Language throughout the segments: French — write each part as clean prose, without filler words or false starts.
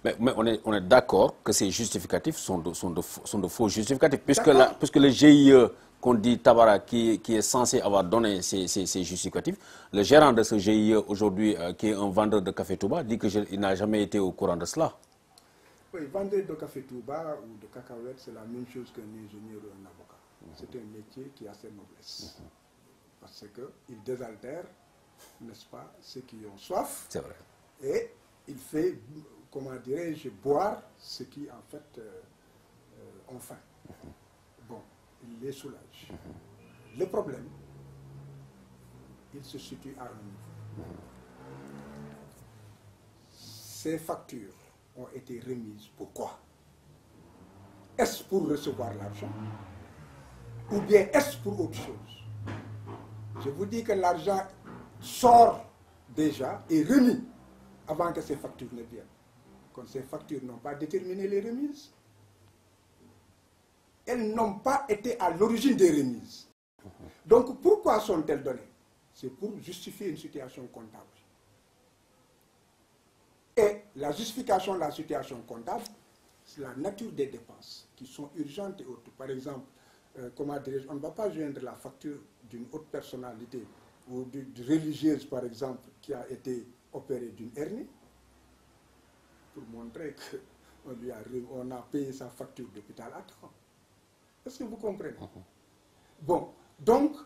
Mais on est d'accord que ces justificatifs sont de faux justificatifs, puisque le GIE qu'on dit Tabara, qui est censé avoir donné ces justificatifs, le gérant de ce GIE aujourd'hui, qui est un vendeur de café Touba, dit qu'il n'a jamais été au courant de cela. Oui, vendeur de café Touba ou de cacahuètes, c'est la même chose qu'un ingénieur ou un avocat. C'est un métier qui a ses noblesses. Parce qu'il désaltère, n'est-ce pas, ceux qui ont soif. C'est vrai. Et il fait, comment dirais-je, boire ceux qui, en fait, ont faim. Bon, il les soulage. Le problème, il se situe à un niveau. Ces factures ont été remises. Pourquoi? Est-ce pour recevoir l'argent? Ou bien est-ce pour autre chose? Je vous dis que l'argent sort déjà et remis avant que ces factures ne viennent. Quand ces factures n'ont pas déterminé les remises, elles n'ont pas été à l'origine des remises. Donc pourquoi sont-elles données? C'est pour justifier une situation comptable. Et la justification de la situation comptable, c'est la nature des dépenses qui sont urgentes et autres. Par exemple, comment dirais-je, on ne va pas joindre la facture d'une haute personnalité ou d'une religieuse, par exemple, qui a été opérée d'une hernie, pour montrer qu'on a payé sa facture d'hôpital à temps. Est-ce que vous comprenez? Bon, donc,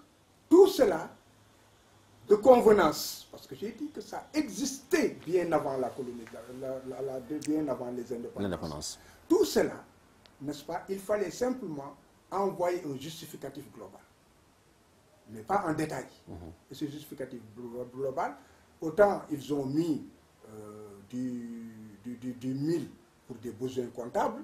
tout cela de convenance, parce que j'ai dit que ça existait bien avant la colonie, bien avant les indépendances. Tout cela, n'est-ce pas, il fallait simplement envoyer un justificatif global, mais pas en détail. Et ce justificatif global, autant ils ont mis du 1000 pour des besoins comptables,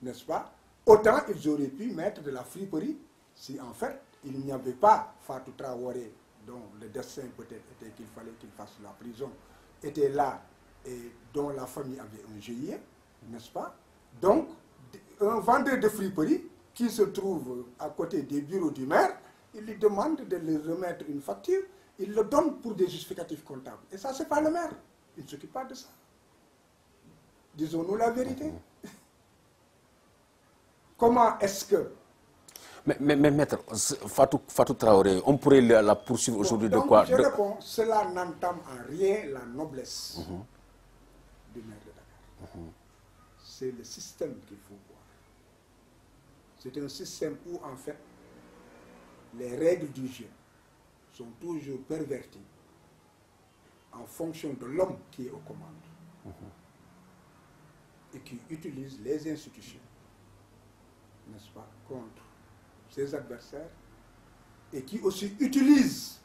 n'est-ce pas, autant ils auraient pu mettre de la friperie si en fait il n'y avait pas Fatou Traoré, dont le destin peut-être était qu'il fallait qu'il fasse la prison, était là et dont la famille avait un GIE, n'est-ce pas? Donc, un vendeur de friperie qui se trouve à côté des bureaux du maire, il lui demande de lui remettre une facture, il le donne pour des justificatifs comptables. Et ça, c'est pas le maire. Il ne s'occupe pas de ça. Disons-nous la vérité. Comment est-ce que... Mais maître, Fatou Traoré, on pourrait la poursuivre aujourd'hui de quoi? Je réponds, cela n'entame en rien la noblesse du maire de Dakar. C'est le système qu'il faut voir. C'est un système où, en fait, les règles du jeu sont toujours perverties en fonction de l'homme qui est aux commandes et qui utilise les institutions, n'est-ce pas, contre ses adversaires et qui aussi utilise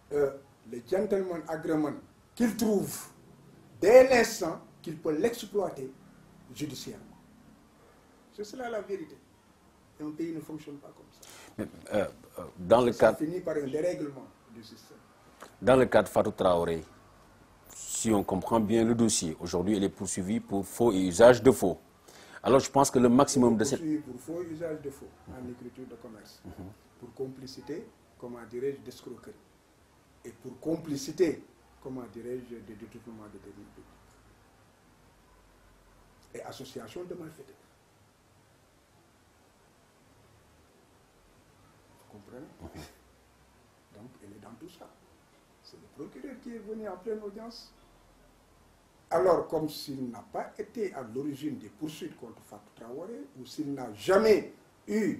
le gentleman agreement qu'il trouve dès l'instant qu'il peut l'exploiter judiciairement. C'est cela la vérité. Et un pays ne fonctionne pas comme ça. Mais, ça finit par un dérèglement du système. Dans le cas de Fatou Traoré, si on comprend bien le dossier, aujourd'hui elle est poursuivie pour faux et usage de faux. Alors je pense que le maximum de cette... Pour faux usage de faux en écriture de commerce, pour complicité, comment dirais-je, d'escroquerie, et pour complicité, comment dirais-je, de détournement de deniers publics, et association de malfaiteurs. Vous comprenez? Donc elle est dans tout ça. C'est le procureur qui est venu en pleine audience. Alors, comme s'il n'a pas été à l'origine des poursuites contre Fatou Traoré, ou s'il n'a jamais eu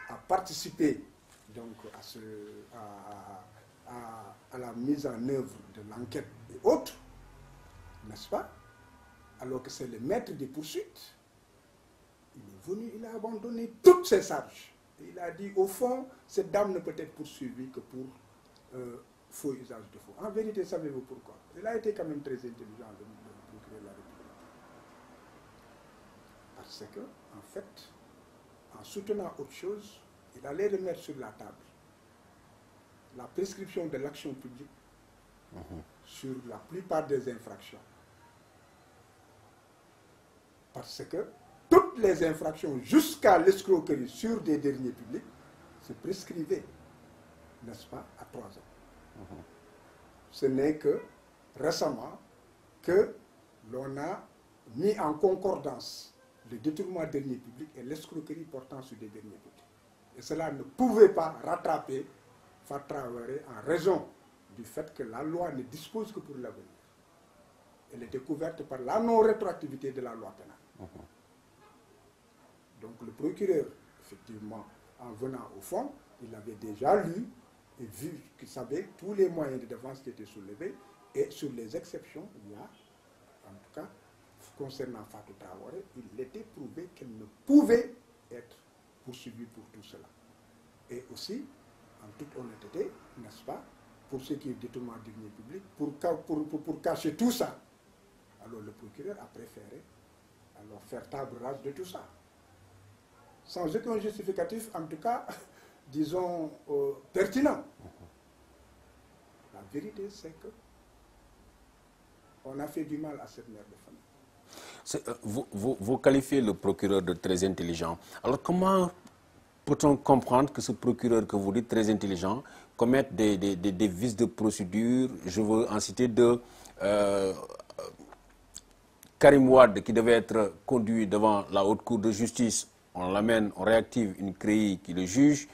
à participer donc, à la mise en œuvre de l'enquête et autres, n'est-ce pas? Alors que c'est le maître des poursuites, il est venu, il a abandonné toutes ses charges. Et il a dit, au fond, cette dame ne peut être poursuivie que pour faux usage de faux. En vérité, savez-vous pourquoi? Il a été quand même très intelligent de procurer la République. Parce que, en fait, en soutenant autre chose, il allait remettre sur la table la prescription de l'action publique sur la plupart des infractions. Parce que toutes les infractions, jusqu'à l'escroquerie sur des deniers publics, se prescrivaient, n'est-ce pas, à 3 ans. Ce n'est que récemment que l'on a mis en concordance le détournement de deniers publics et l'escroquerie portant sur des deniers publics. Et cela ne pouvait pas rattraper Fat Traoré en raison du fait que la loi ne dispose que pour l'avenir. Elle était couverte par la non-rétroactivité de la loi pénale. Donc le procureur, effectivement, en venant au fond, il avait déjà lu et vu qu'il savait tous les moyens de défense qui étaient soulevés, et sur les exceptions, il y a, en tout cas, concernant Fatou Traoré, il était prouvé qu'elle ne pouvait être poursuivie pour tout cela. Et aussi, en toute honnêteté, n'est-ce pas, pour ce qui est détournement de deniers publics, pour cacher tout ça, alors le procureur a préféré alors faire table rase de tout ça. Sans aucun justificatif, en tout cas, disons, pertinent. La vérité, c'est que on a fait du mal à cette mère de famille. Vous qualifiez le procureur de très intelligent. Alors comment peut-on comprendre que ce procureur que vous dites très intelligent commette des vices de procédure? Je veux en citer deux. Karim Wade qui devait être conduit devant la haute cour de justice, on l'amène, on réactive une CREI qui le juge.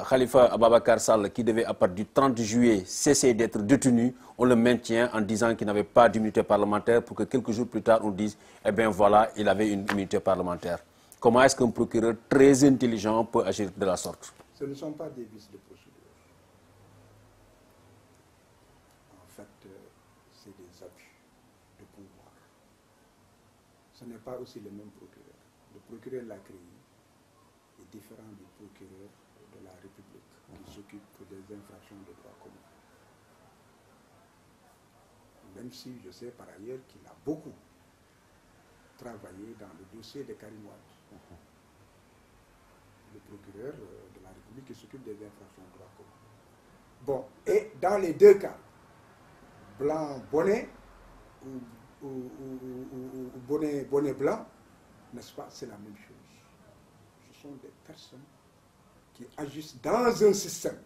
Khalifa Ababakar Sall qui devait à partir du 30 juillet cesser d'être détenu, on le maintient en disant qu'il n'avait pas d'immunité parlementaire pour que quelques jours plus tard on dise, eh bien voilà, il avait une immunité parlementaire. Comment est-ce qu'un procureur très intelligent peut agir de la sorte? Ce ne sont pas des vices de procédure. En fait, c'est des abus de pouvoir. Ce n'est pas aussi le même procureur. Le procureur de la CREI est différent du procureur de la République qui s'occupe des infractions de droit commun. Même si je sais par ailleurs qu'il a beaucoup travaillé dans le dossier de Karim Wade. Le procureur de la République qui s'occupe des infractions de droit commun. Bon, et dans les deux cas, blanc bonnet ou bonnet blanc, n'est-ce pas, c'est la même chose. Ce sont des personnes qui agissent dans un système.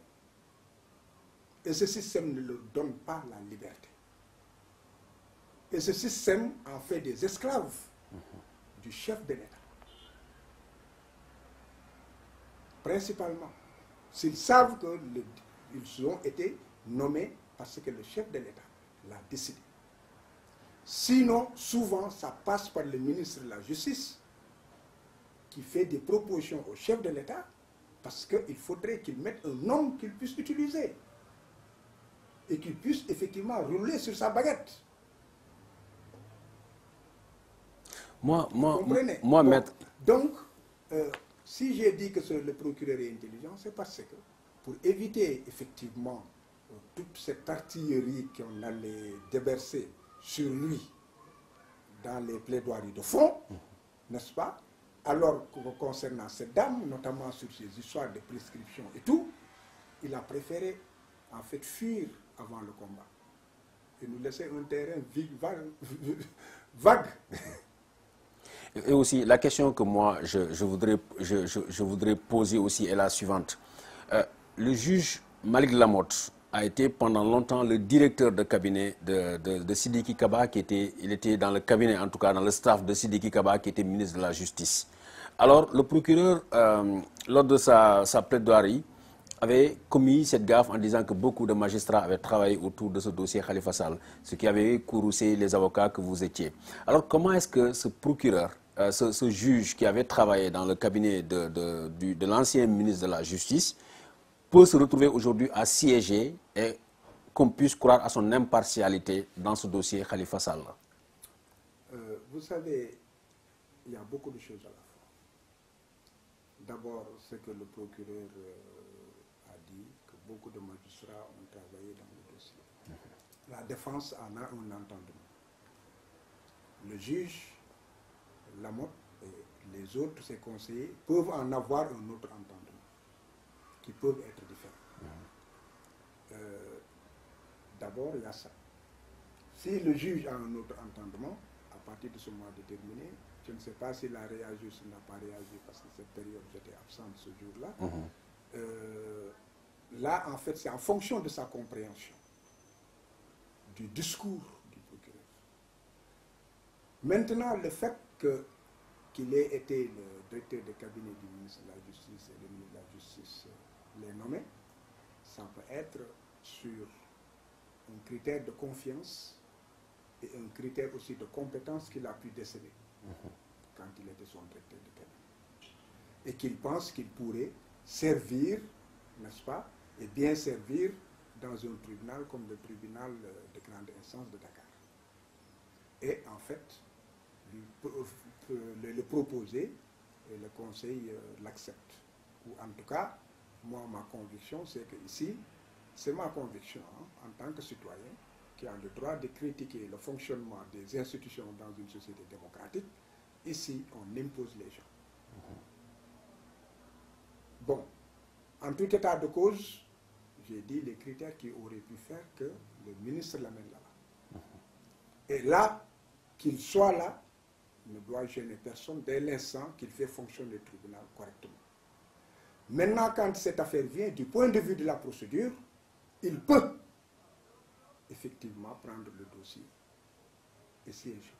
Et ce système ne leur donne pas la liberté. Et ce système en fait des esclaves du chef de l'État. Principalement, s'ils savent qu'ils ont été nommés parce que le chef de l'État l'a décidé. Sinon, souvent, ça passe par le ministre de la Justice qui fait des propositions au chef de l'État parce qu'il faudrait qu'il mette un homme qu'il puisse utiliser et qu'il puisse effectivement rouler sur sa baguette. Vous comprenez? Bon, maître. Donc, si j'ai dit que le procureur est intelligent, c'est parce que pour éviter effectivement toute cette artillerie qu'on allait déverser sur lui dans les plaidoiries de fond, n'est-ce pas? Alors, concernant cette dame, notamment sur ses histoires de prescription et tout, il a préféré en fait fuir avant le combat et nous laisser un terrain vague. Et aussi, la question que moi, je voudrais poser aussi est la suivante. Le juge Malik Lamotte a été pendant longtemps le directeur de cabinet de Sidiki Kaba, il était dans le cabinet, en tout cas dans le staff de Sidiki Kaba, qui était ministre de la Justice. Alors, le procureur, lors de sa plaidoirie, avait commis cette gaffe en disant que beaucoup de magistrats avaient travaillé autour de ce dossier Khalifa Sall, ce qui avait courroucé les avocats que vous étiez. Alors, comment est-ce que ce procureur, ce juge qui avait travaillé dans le cabinet de l'ancien ministre de la Justice peut se retrouver aujourd'hui à siéger et qu'on puisse croire à son impartialité dans ce dossier Khalifa Sall? Vous savez, il y a beaucoup de choses à la fois. D'abord, ce que le procureur a dit, que beaucoup de magistrats ont travaillé dans le dossier. La défense en a un entendement. Le juge Lamotte et les autres, ses conseillers, peuvent en avoir un autre entendement, qui peuvent être différents. D'abord, il y a ça. Si le juge a un autre entendement, à partir de ce mois déterminé, je ne sais pas s'il a réagi ou s'il n'a pas réagi, parce que cette période, j'étais absent ce jour-là. Là, en fait, c'est en fonction de sa compréhension du discours du procureur. Maintenant, le fait qu'il ait été le directeur de cabinet du ministre de la Justice et le ministre de la Justice les nommé, ça peut être sur un critère de confiance et un critère aussi de compétence qu'il a pu déceler quand il était son directeur de cabinet. Et qu'il pense qu'il pourrait servir, n'est-ce pas, et bien servir dans un tribunal comme le tribunal de grande instance de Dakar. Et en fait, le proposer et le Conseil l'accepte. Ou en tout cas, moi, ma conviction, c'est que ici, c'est ma conviction, hein, en tant que citoyen, qui a le droit de critiquer le fonctionnement des institutions dans une société démocratique. Ici, on impose les gens. Bon, en tout état de cause, j'ai dit les critères qui auraient pu faire que le ministre l'amène là-bas. Et là, qu'il soit là, ne doit gêner personne dès l'instant qu'il fait fonctionner le tribunal correctement. Maintenant, quand cette affaire vient, du point de vue de la procédure, il peut effectivement prendre le dossier et siéger.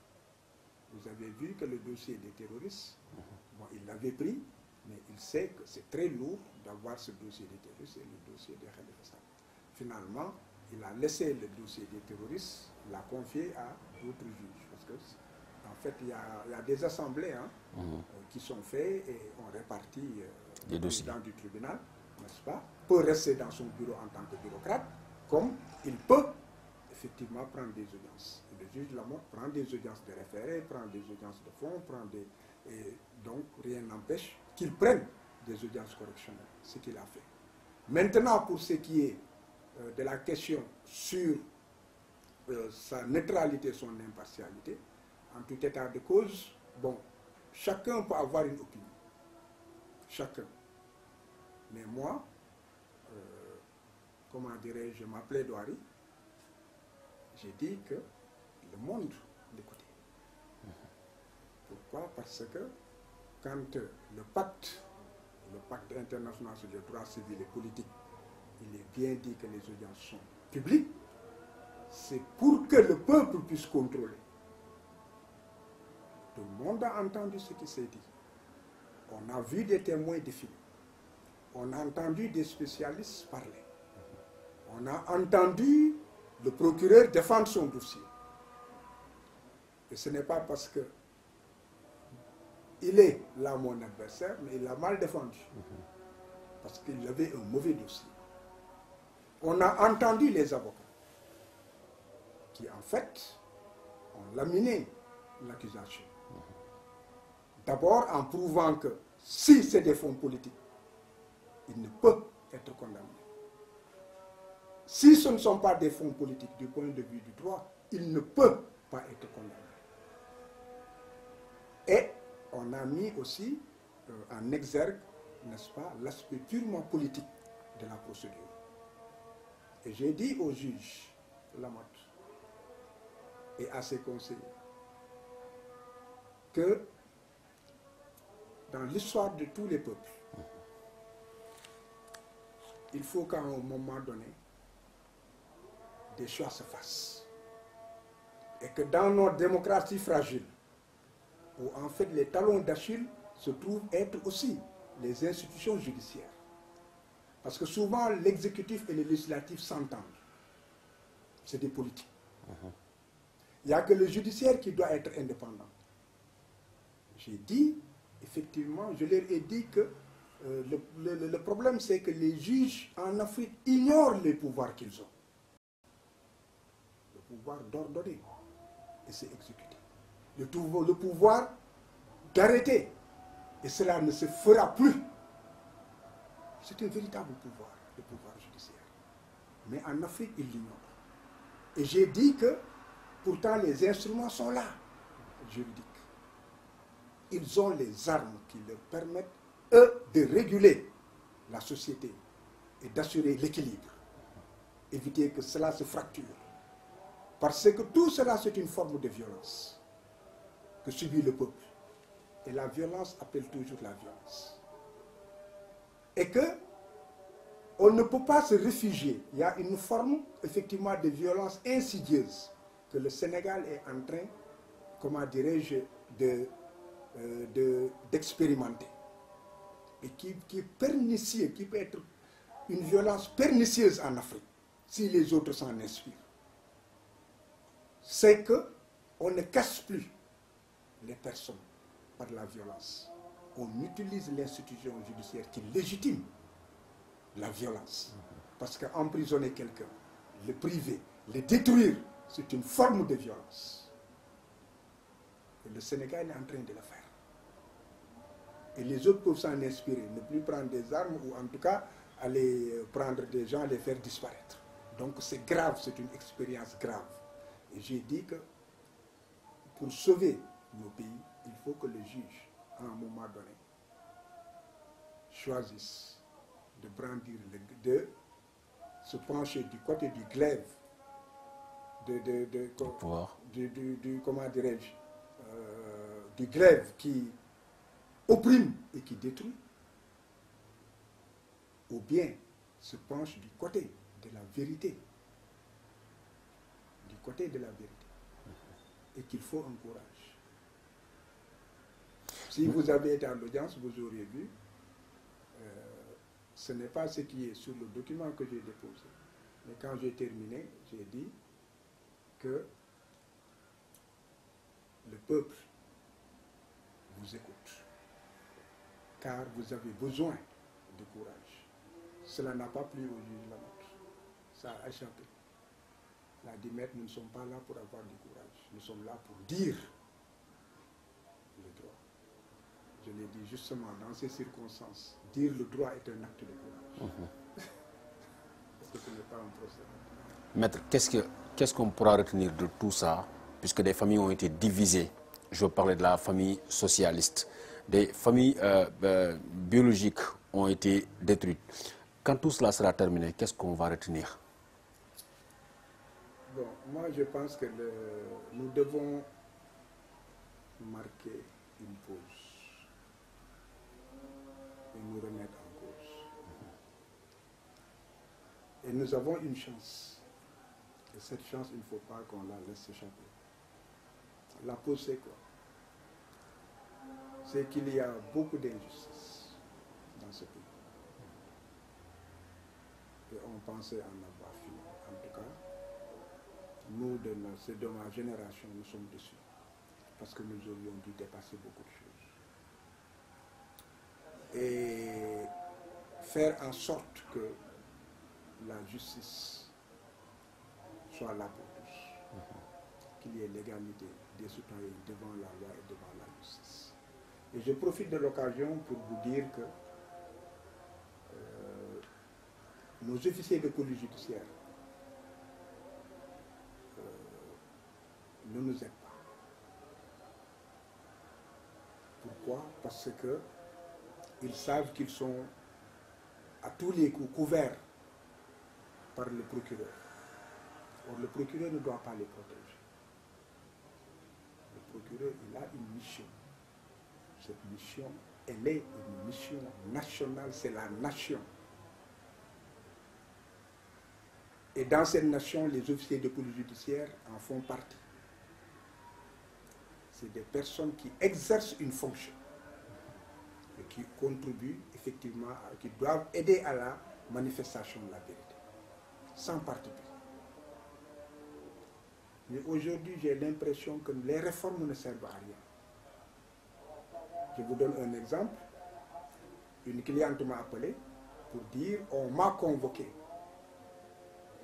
Vous avez vu que le dossier des terroristes, bon, il l'avait pris, mais il sait que c'est très lourd d'avoir ce dossier des terroristes et le dossier des Khalifa Sall. Finalement, il a laissé le dossier des terroristes, l'a confié à d'autres juges. Parce que, en fait, il y a des assemblées qui sont faites et on répartit le président du tribunal, n'est-ce pas, peut rester dans son bureau en tant que bureaucrate, comme il peut effectivement prendre des audiences. Et le juge Lamotte prend des audiences de référé, prend des audiences de fond, et donc rien n'empêche qu'il prenne des audiences correctionnelles, ce qu'il a fait. Maintenant, pour ce qui est de la question sur sa neutralité, son impartialité, en tout état de cause, bon, chacun peut avoir une opinion. Chacun. Mais moi, comment dirais-je, ma plaidoirie, j'ai dit que le monde l'écoutait. Pourquoi? Parce que quand le pacte international sur les droits civils et politiques, il est bien dit que les audiences sont publiques, c'est pour que le peuple puisse contrôler. Tout le monde a entendu ce qui s'est dit. On a vu des témoins défiler. On a entendu des spécialistes parler. On a entendu le procureur défendre son dossier. Et ce n'est pas parce que il est là mon adversaire, mais il l'a mal défendu. Parce qu'il avait un mauvais dossier. On a entendu les avocats qui, en fait, ont laminé l'accusation. D'abord en prouvant que si c'est des fonds politiques, il ne peut être condamné. Si ce ne sont pas des fonds politiques du point de vue du droit, il ne peut pas être condamné. Et on a mis aussi en exergue, n'est-ce pas, l'aspect purement politique de la procédure. Et j'ai dit au juge Lamotte et à ses conseillers que dans l'histoire de tous les peuples, il faut qu'à un moment donné, des choix se fassent. Et que dans notre démocratie fragile, où en fait les talons d'Achille se trouvent être aussi les institutions judiciaires. Parce que souvent l'exécutif et le législatif s'entendent. C'est des politiques. Il n'y a que le judiciaire qui doit être indépendant. J'ai dit, effectivement, je leur ai dit que le problème c'est que les juges en Afrique ignorent les pouvoirs qu'ils ont. Le pouvoir d'ordonner et c'est exécuter. Le pouvoir d'arrêter et cela ne se fera plus. C'est un véritable pouvoir, le pouvoir judiciaire. Mais en Afrique, ils l'ignorent. Et j'ai dit que pourtant les instruments sont là, juridiques. Ils ont les armes qui leur permettent, eux, de réguler la société et d'assurer l'équilibre. Éviter que cela se fracture. Parce que tout cela, c'est une forme de violence que subit le peuple. Et la violence appelle toujours la violence. Et que on ne peut pas se réfugier. Il y a une forme, effectivement, de violence insidieuse que le Sénégal est en train, comment dirais-je, d'expérimenter. Et qui est pernicieux, qui peut être une violence pernicieuse en Afrique, si les autres s'en inspirent. C'est qu'on ne casse plus les personnes par la violence. On utilise l'institution judiciaire qui légitime la violence. Parce qu'emprisonner quelqu'un, le priver, le détruire, c'est une forme de violence. Et le Sénégal est en train de le faire. Et les autres peuvent s'en inspirer, ne plus prendre des armes ou en tout cas aller prendre des gens, les faire disparaître. Donc c'est grave, c'est une expérience grave. Et j'ai dit que pour sauver nos pays, il faut que le juge, à un moment donné, choisisse de brandir, de se pencher du côté du glaive, comment dirais-je, du glaive qui opprime et qui détruit, ou bien se penche du côté de la vérité. Du côté de la vérité. Et qu'il faut un courage. Si vous avez été à l'audience, vous aurez vu, ce n'est pas ce qui est sur le document que j'ai déposé. Mais quand j'ai terminé, j'ai dit que le peuple vous écoute. Car vous avez besoin de courage. Cela n'a pas plu au juge Lamotte. Ça a échappé. Il a dit, maître, nous ne sommes pas là pour avoir du courage. Nous sommes là pour dire le droit. Je l'ai dit justement dans ces circonstances. Dire le droit est un acte de courage. Parce que ce n'est pas un procès. Maître, qu'est-ce qu'on pourra retenir de tout ça, puisque des familles ont été divisées? Je veux parler de la famille socialiste. Des familles biologiques ont été détruites. Quand tout cela sera terminé, qu'est-ce qu'on va retenir? Bon, moi je pense que nous devons marquer une pause et nous remettre en cause. Et nous avons une chance. Et cette chance, il ne faut pas qu'on la laisse échapper. La pause, c'est quoi? C'est qu'il y a beaucoup d'injustices dans ce pays. Et on pensait en avoir fini. En tout cas, nous, de ma génération, nous sommes déçus. Parce que nous aurions dû dépasser beaucoup de choses. Et faire en sorte que la justice soit là pour tous. Qu'il y ait l'égalité des citoyens devant la loi et devant la justice. Et je profite de l'occasion pour vous dire que nos officiers de police judiciaire ne nous aident pas. Pourquoi? Parce qu'ils savent qu'ils sont à tous les coups couverts par le procureur. Or, le procureur ne doit pas les protéger. Le procureur, il a une mission. Cette mission, elle est une mission nationale, c'est la nation. Et dans cette nation, les officiers de police judiciaire en font partie. C'est des personnes qui exercent une fonction et qui contribuent effectivement, qui doivent aider à la manifestation de la vérité, sans parti pris. Mais aujourd'hui, j'ai l'impression que les réformes ne servent à rien. Je vous donne un exemple. Une cliente m'a appelé pour dire on m'a convoqué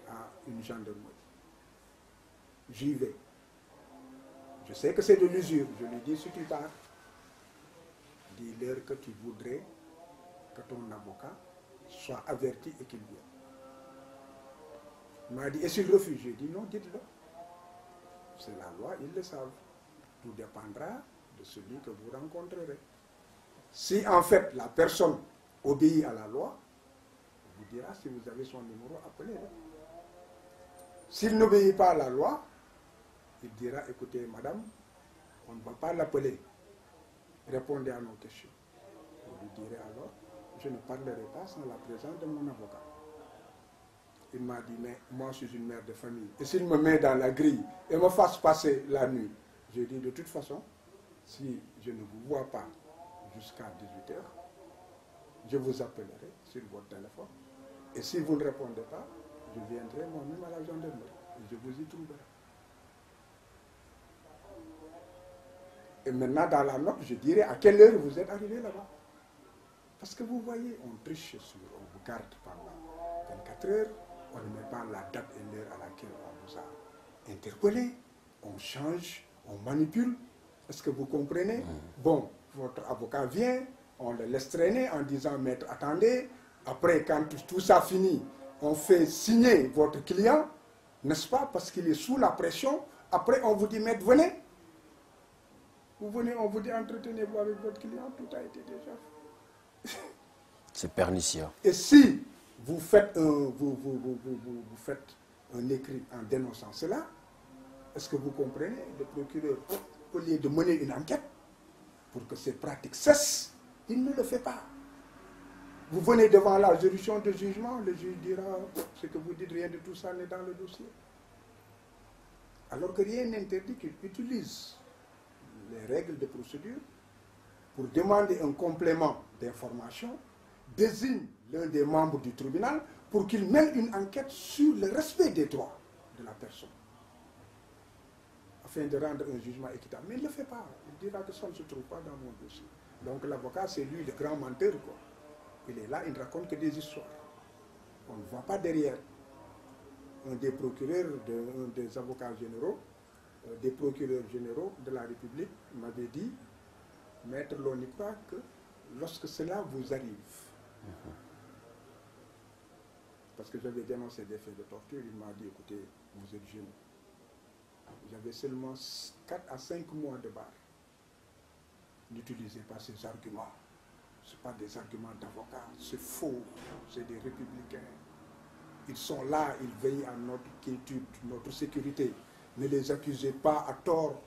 à une gendarmerie. J'y vais. Je sais que c'est de l'usure. Je lui dis si tu pars, dis-leur que tu voudrais que ton avocat soit averti et qu'il vienne. Il m'a dit et s'il refuse? J'ai dit non, dites-le. C'est la loi, ils le savent. Tout dépendra de celui que vous rencontrerez. Si en fait la personne obéit à la loi, on vous dira si vous avez son numéro, appelez-le. S'il n'obéit pas à la loi, il dira écoutez madame, on ne va pas l'appeler. Répondez à nos questions. On lui dirait alors, je ne parlerai pas sans la présence de mon avocat. Il m'a dit mais moi je suis une mère de famille. Et s'il me met dans la grille et me fasse passer la nuit, J'ai dit de toute façon, si je ne vous vois pas jusqu'à 18 h, je vous appellerai sur votre téléphone. Et si vous ne répondez pas, je viendrai moi-même à la gendarmerie et je vous y trouverai. Et maintenant, dans la note, je dirai à quelle heure vous êtes arrivé là-bas. Parce que vous voyez, on triche sur, on vous garde pendant 24 heures, on ne met pas la date et l'heure à laquelle on vous a interpellé, on change, on manipule. Est-ce que vous comprenez? Bon, votre avocat vient, on le laisse traîner en disant, maître, attendez. Après, quand tout ça finit, on fait signer votre client, n'est-ce pas? Parce qu'il est sous la pression. Après, on vous dit, maître, venez. Vous venez, on vous dit, entretenez-vous avec votre client, tout a été déjà fait. C'est pernicieux. Et si vous faites un écrit en dénonçant cela, est-ce que vous comprenez? Le procureur, au lieu de mener une enquête pour que ces pratiques cessent, il ne le fait pas. Vous venez devant la juridiction de jugement, le juge dira, ce que vous dites, rien de tout ça n'est dans le dossier. Alors que rien n'interdit qu'il utilise les règles de procédure pour demander un complément d'information, désigne l'un des membres du tribunal pour qu'il mène une enquête sur le respect des droits de la personne, afin de rendre un jugement équitable. Mais il ne le fait pas. Il dira que ça ne se trouve pas dans mon dossier. Donc l'avocat, c'est lui le grand menteur, quoi. Il est là, il ne raconte que des histoires. On ne voit pas derrière. Un des procureurs, un des avocats généraux, des procureurs généraux de la République m'avait dit, maître, l'on y croit que lorsque cela vous arrive, parce que j'avais dénoncé des faits de torture, il m'a dit, écoutez, vous êtes jeune. J'avais seulement 4 à 5 mois de barre. N'utilisez pas ces arguments. Ce ne sont pas des arguments d'avocats, c'est faux, c'est des républicains. Ils sont là, ils veillent à notre quiétude, notre sécurité. Ne les accusez pas à tort.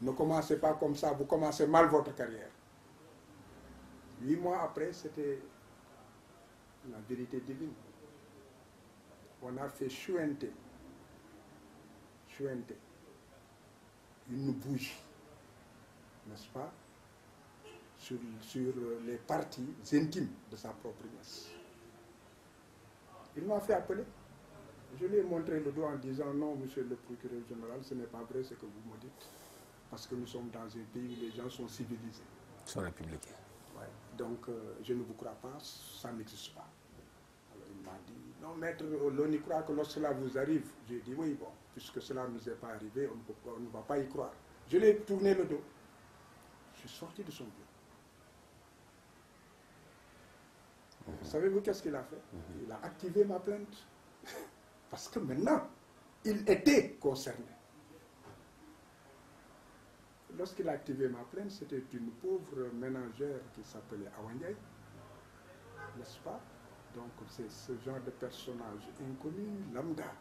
Ne commencez pas comme ça, vous commencez mal votre carrière. 8 mois après, c'était la vérité divine. On a fait chuenter une bougie, n'est-ce pas, sur les parties intimes de sa propre nièce. Il m'a fait appeler. Je lui ai montré le doigt en disant, non, monsieur le procureur général, ce n'est pas vrai ce que vous me dites. Parce que nous sommes dans un pays où les gens sont civilisés. Ils sont républicains. Ouais. Donc, je ne vous crois pas, ça n'existe pas. Alors, il m'a dit, non, maître, l'on y croit que lorsque cela vous arrive. J'ai dit, oui, bon, puisque cela ne nous est pas arrivé, on ne va pas y croire. Je lui ai tourné le dos. Je suis sorti de son bureau. Savez-vous qu'est-ce qu'il a fait? Il a activé ma plainte. Parce que maintenant, il était concerné. Lorsqu'il a activé ma plainte, c'était une pauvre ménagère qui s'appelait Awanyay, n'est-ce pas? Donc c'est ce genre de personnage inconnu, lambda.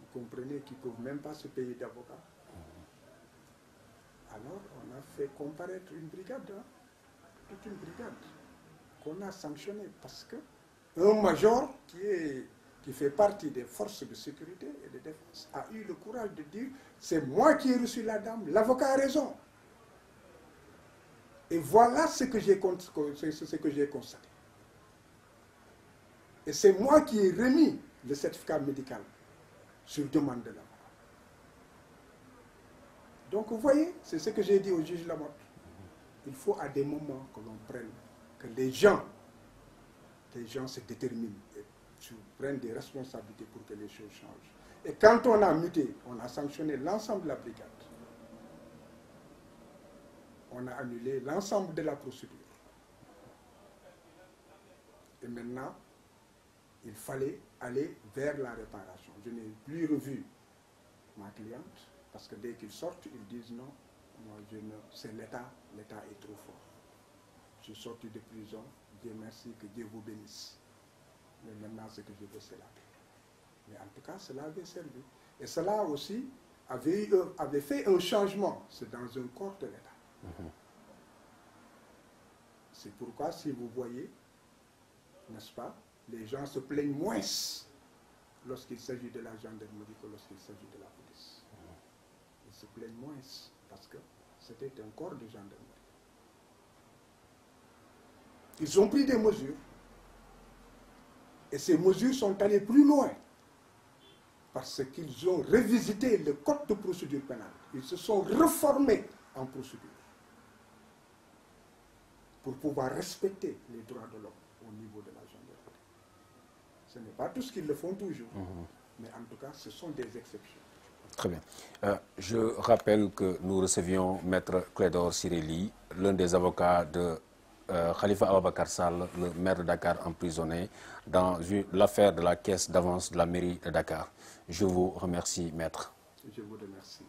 Vous comprenez, qui ne peuvent même pas se payer d'avocat. Alors on a fait comparaître une brigade, hein, toute une brigade, qu'on a sanctionnée parce que un major qui fait partie des forces de sécurité et de défense a eu le courage de dire « c'est moi qui ai reçu la dame, l'avocat a raison ». Et voilà ce que j'ai constaté. Et c'est moi qui ai remis le certificat médical sur demande de l'avocat. Donc vous voyez, c'est ce que j'ai dit au juge Lamotte. Il faut à des moments que l'on prenne, que les gens se déterminent et prennent des responsabilités pour que les choses changent. Et quand on a muté, on a sanctionné l'ensemble de la brigade. On a annulé l'ensemble de la procédure. Et maintenant, il fallait aller vers la réparation. Je n'ai plus revu ma cliente, parce que dès qu'ils sortent, ils disent non, moi c'est l'État, l'État est trop fort. Je suis sorti de prison, Dieu merci, que Dieu vous bénisse. Mais maintenant, ce que je veux, c'est la paix. Mais en tout cas, cela avait servi. Et cela aussi avait fait un changement. C'est dans un corps de l'État. C'est pourquoi, si vous voyez, n'est-ce pas, les gens se plaignent moins lorsqu'il s'agit de la gendarmerie que lorsqu'il s'agit de la police. se plaignent moins, parce que c'était un corps de gendarmerie. Ils ont pris des mesures, et ces mesures sont allées plus loin, parce qu'ils ont revisité le code de procédure pénale. Ils se sont reformés en procédure pour pouvoir respecter les droits de l'homme au niveau de la gendarmerie. Ce n'est pas tous qui le font toujours, mais en tout cas, ce sont des exceptions. Très bien. Je rappelle que nous recevions Maître Clédor Ciré Ly, l'un des avocats de Khalifa Ababacar Sall, le maire de Dakar emprisonné, dans l'affaire de la caisse d'avance de la mairie de Dakar. Je vous remercie, Maître. Je vous remercie.